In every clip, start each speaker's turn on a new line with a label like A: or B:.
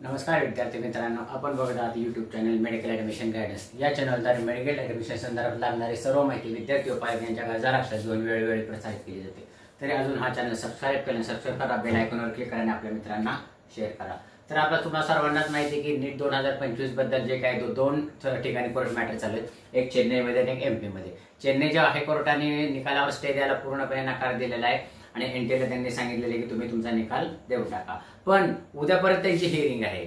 A: नमस्कार विद्यार्थी मित्रांनो, आपण बघत आहात YouTube channel medical admission guidance. या चॅनलद्वारे मेडिकल ॲडमिशन संदर्भात लागणारी सर्व माहिती विद्यार्थी व पालक यांच्या गरजा घेऊन वेळोवेळी प्रसारित केली जाते। तरी अजून हा चॅनल सबस्क्राइब करा, बेल आयकॉनवर क्लिक करा आणि आपल्या मित्रांना शेअर करा। तर आपला तुम्हाला सर्वांनाच माहिती आहे की नीट 2025 बद्दल जे काय दोन ठिकाणी कोर्ट मॅटर चालू आहेत, एक चेन्नईमध्ये आणि एक एमपी मध्ये। चेन्नईच्या हायकोर्टाने निकालावर स्टे द्यायला पूर्णपणे नकार दिलेला आहे आणि एनटीएला त्यांनी सांगितलेले की तुम्ही तुमचा निकाल देऊ टाका, पण उद्या परत त्यांची हिअरिंग आहे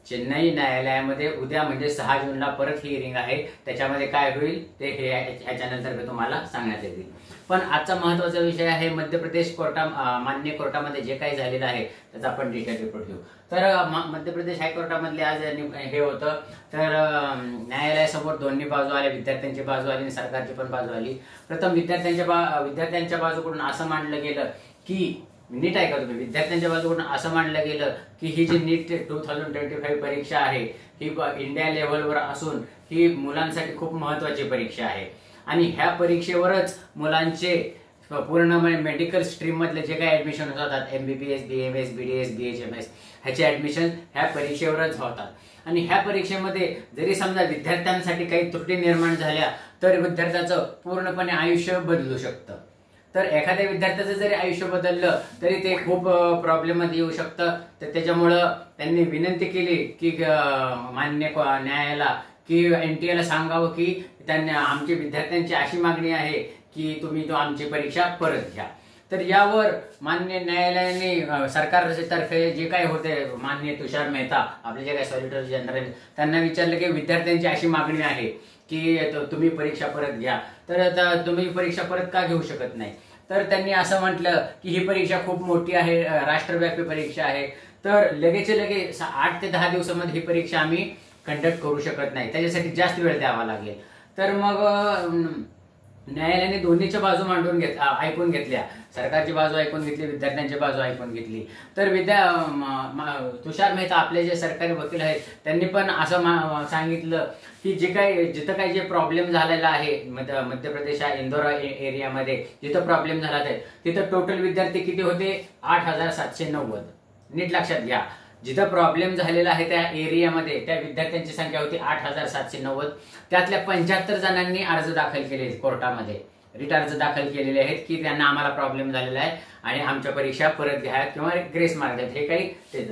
A: चेन्नई न्यायालयामध्ये। उद्या म्हणजे 6 जूनला परत हिअरिंग आहे। त्याच्यामध्ये काय होईल ते हे या चॅनलतर्फे तुम्हाला सांगण्यात येईल। पण आजचा महत्त्वाचा विषय आहे मध्य प्रदेश मान्य कोर्टामध्ये जे काही झालेलं आहे त्याचा आपण डिटेल रिपोर्ट घेऊ। तर मध्य प्रदेश हायकोर्टामधले आज हे होतं, तर न्यायालयासमोर दोन्ही बाजू आल्या, विद्यार्थ्यांची बाजू आली आणि सरकारची पण बाजू आली। प्रथम विद्यार्थ्यांच्या बाजूकडून असं मांडलं गेलं की नीट ऐका तुम्ही, विद्यार्थ्यांच्या बाजूकडून असं मांडलं गेलं की ही जी नीट 2025 परीक्षा आहे ही इंडिया लेव्हलवर असून ही मुलांसाठी खूप महत्त्वाची परीक्षा आहे आणि ह्या परीक्षेवरच मुलांचे पूर्ण मेडिकल स्ट्रीम मधले जे काही ऍडमिशन होतात, MBBS, BMS, BDS, BHMS ह्याचे ऍडमिशन ह्या परीक्षेवरच होतात। आणि ह्या परीक्षेमध्ये जरी समजा विद्यार्थ्यांसाठी काही त्रुटी निर्माण झाल्या तर विद्यार्थ्याचं पूर्णपणे आयुष्य बदलू शकतं। तर एखाद्या विद्यार्थ्याचं जरी आयुष्य बदललं तरी ते खूप प्रॉब्लेम मध्ये येऊ शकतं। तर त्याच्यामुळं त्यांनी विनंती केली की मान्य न्यायालयाला की एनटीएला सांगावं की त्यांना आमची विद्यार्थ्यांची अशी मागणी आहे की तुम्ही आमची परीक्षा परत घ्या। तर यावर मान्य न्यायालयाने सरकारतर्फे जे काही होते, माननीय तुषार मेहता आपले जे काही सॉलिसिटर जनरल, त्यांना विचारलं की विद्यार्थ्यांची अशी मागणी आहे की तुम्ही परीक्षा परत घ्या, तर तुम्ही परीक्षा परत का घेऊ शकत नाही? तर त्यांनी असं म्हटलं की ही परीक्षा खूप मोठी आहे, राष्ट्रव्यापी परीक्षा आहे, तर लगेच 8 ते 10 दिवसामध्ये ही परीक्षा आम्ही कंडक्ट करू शकत नाही, त्याच्यासाठी जास्त वेळ द्यावा लागेल। तर मग न्यायालयाने दोन्हीच्या बाजू ऐकून घेतल्या, सरकारची बाजू ऐकून घेतली, विद्यार्थ्यांची बाजू ऐकून घेतली। तर तुषार मेहता आपले जे सरकारी वकील आहेत त्यांनी पण असं सांगितलं की जिथं काही जे प्रॉब्लेम झालेला आहे मध्य प्रदेश इंदोर एरियामध्ये जिथं प्रॉब्लेम झाला आहे तिथं टोटल विद्यार्थी किती होते? 8790। नीट लक्षात घ्या, जिथं प्रॉब्लेम झालेला आहे त्या एरियामध्ये त्या विद्यार्थ्यांची संख्या होती 8790। त्यातल्या 75 जणांनी अर्ज दाखल केले कोर्टामध्ये, रिट अर्ज दाखल केलेले आहेत की त्यांना आम्हाला प्रॉब्लेम झालेला आहे आणि आमच्या परीक्षा परत घ्या किंवा ग्रेस मार्क द्या, हे काही ते।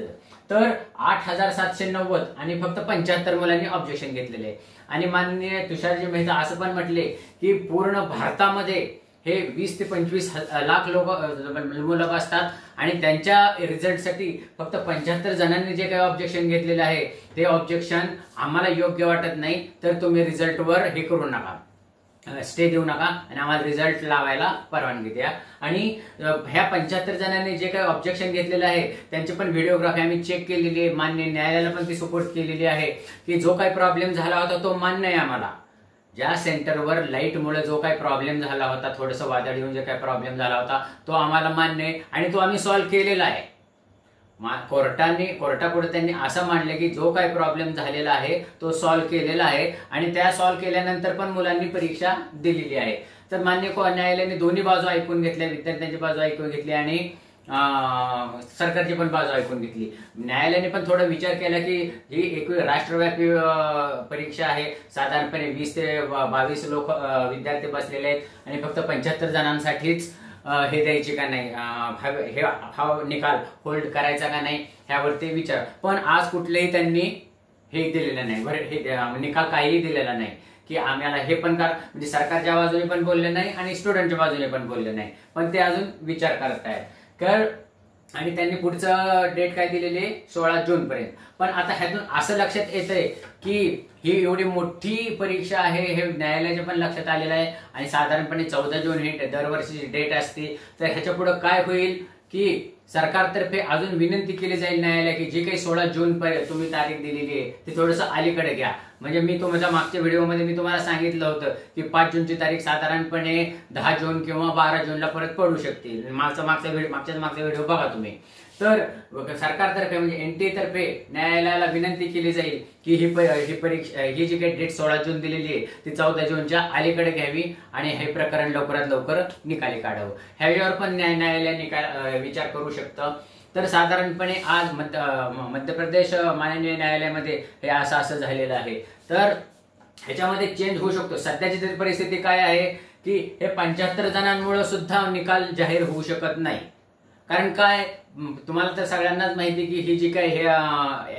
A: तर 8790 आणि फक्त 75 मुलांनी ऑब्जेक्शन घेतलेले आहे। आणि माननीय तुषारजी मेहता असं पण म्हटले की पूर्ण भारतामध्ये हे 20 ते 25 लाख मुलं असतात आणि त्यांच्या रिझल्टसाठी फक्त 75 जणांनी जे काही ऑब्जेक्शन घेतलेले आहे ते ऑब्जेक्शन आम्हाला योग्य वाटत नाही, तर तुम्ही रिझल्टवर हे करू नका, स्टे देऊ नका आणि आम्हाला रिझल्ट लावायला परवानगी द्या। आणि ह्या 75 जणांनी जे काही ऑब्जेक्शन घेतलेलं आहे त्यांची पण व्हिडिओग्राफी आम्ही चेक केलेली आहे, मान्य न्यायालयाला पण ती सपोर्ट केलेली आहे की जो काही प्रॉब्लेम झाला होता तो मान्य आहे आम्हाला। ज्या सेंटरवर लाईटमुळे जो काही प्रॉब्लेम झाला होता, थोडंसं वादळ येऊन जे काही प्रॉब्लेम झाला होता तो आम्हाला मान्य आहे आणि तो आम्ही सॉल्व्ह केलेला आहे। कोर्टापुढे त्यांनी असं मांडले की जो काही प्रॉब्लेम झालेला आहे तो सॉल्व्ह केलेला आहे आणि त्या सॉल्व्ह केल्यानंतर पण मुलांनी परीक्षा दिलेली आहे। तर मान्य न्यायालयाने दोन्ही बाजू ऐकून घेतल्या, विद्यार्थ्यांची बाजू ऐकून घेतली आणि सरकारची पण बाजू ऐकून घेतली। न्यायालयाने पण थोडा विचार केला की ही एक राष्ट्रव्यापी परीक्षा आहे, साधारणपणे 20 ते 22 विद्यार्थी बसलेले आहेत आणि फक्त 75 जणांसाठीच हे द्यायचे का नाही, हा निकाल होल्ड करायचा का नाही ह्यावरती विचार। पण आज कुठलेही त्यांनी हे दिलेलं नाही, हे निकाल काहीही दिलेला नाही की आम्हाला हे पण म्हणजे सरकारच्या बाजूने पण बोलले नाही आणि स्टुडंटच्या बाजूने पण बोलले नाही, पण ते अजून विचार करत आहेत। आणि त्यांनी पुढचं डेट काय दिलेली आहे? 16 जून पर्यंत। पण आता ह्यातून असं लक्षात येतंय की ही एवढी मोठी परीक्षा आहे हे न्यायालयाच्या पण लक्षात आलेलं आहे आणि साधारणपणे 14 जून ही दरवर्षीची डेट असते। तर ह्याच्या पुढे काय होईल की सरकारतर्फे अजून विनंती केली जाईल न्यायालय की जी काही 16 जून पर्यंत तुम्ही तारीख दिलेली आहे ती थोडंसं अलीकडे घ्या। म्हणजे मी तुमच्या मागच्या व्हिडिओमध्ये मी तुम्हाला सांगितलं होतं की 5 जूनची तारीख साधारणपणे 10 जून किंवा 12 जूनला परत पडू शकते। मागचा व्हिडिओ बघा तुम्ही। तर सरकारतर्फे म्हणजे एनटीए तर्फे न्यायालयाला विनंती केली जाईल की ही परीक्षा ही जी काही डेट 16 जून दिलेली आहे ती 14 जूनच्या अलीकडे घ्यावी आणि हे प्रकरण लवकरात लवकर निकाली काढावं। ह्याच्यावर पण न्यायालय विचार करू शकतं तर साधारणपणे आज मध्य प्रदेश माननीय न्यायालयामध्ये हे असं झालेलं आहे। तर ह्याच्यामध्ये चेंज होऊ शकतो। सध्याची तरी परिस्थिती काय आहे की हे 75 जणांमुळे सुद्धा निकाल जाहीर होऊ शकत नाही। कारण काय, तुम्हाला तर सगळ्यांनाच माहिती की ही जी काय हे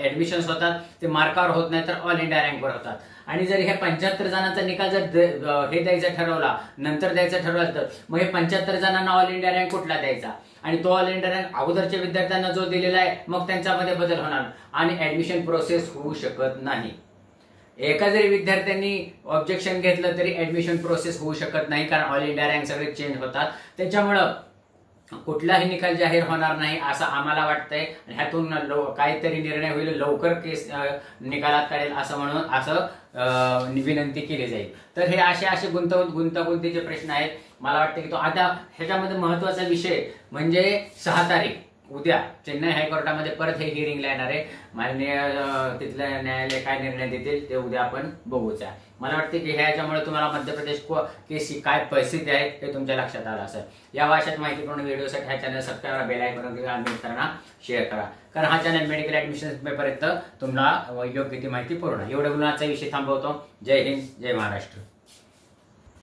A: ऍडमिशन्स होतात ते मार्कावर होत नाही तर ऑल इंडिया रँकवर होतात। आणि जर हे 75 जणांचा निकाल जर हे द्यायचा ठरवला, नंतर द्यायचा ठरवला, तर मग हे 75 जणांना ऑल इंडिया रँक कुठला द्यायचा, आणि तो ऑल इंडिया रँक अगोदरच्या विद्यार्थ्यांना जो दिलेला आहे मग त्यांच्यामध्ये बदल होणार आणि ऍडमिशन प्रोसेस होऊ शकत नाही। एका जरी विद्यार्थ्यांनी ऑब्जेक्शन घेतलं तरी ऍडमिशन प्रोसेस होऊ शकत नाही, कारण ऑल इंडिया रँक सगळे चेंज होतात। त्याच्यामुळं कुठलाही निकाल जाहीर होणार नाही असं आम्हाला वाटतंय। ह्यातून काहीतरी निर्णय होईल, लवकर केस निकालात काढेल असं म्हणून असं विनंती केली जाईल। तर हे असे गुंतागुंतीचे प्रश्न आहेत। मला वाटतं की तो आता ह्याच्यामध्ये महत्वाचा विषय म्हणजे 6 तारीख उद्या चेन्नई हायकोर्टामध्ये परत हे हिअरिंगला येणार आहे। माननीय तिथलं न्यायालय काय निर्णय देतील ते उद्या आपण बघूच आहे। मला वाटते की ह्याच्यामुळे तुम्हाला मध्य प्रदेश केसची काय परिस्थिती आहे हे तुमच्या लक्षात आलं असेल। या भाषेत माहितीपूर्ण व्हिडिओसाठी हा चॅनल सबस्क्राईब करा, बेल आयकॉन करा आणि मित्रांना शेअर करा, कारण हा चॅनल मेडिकल ऍडमिशन पर्यंत तुम्हाला योग्य ती माहिती पुरवणार। एवढं गुणाचा विषय थांबवतो। जय हिंद, जय महाराष्ट्र।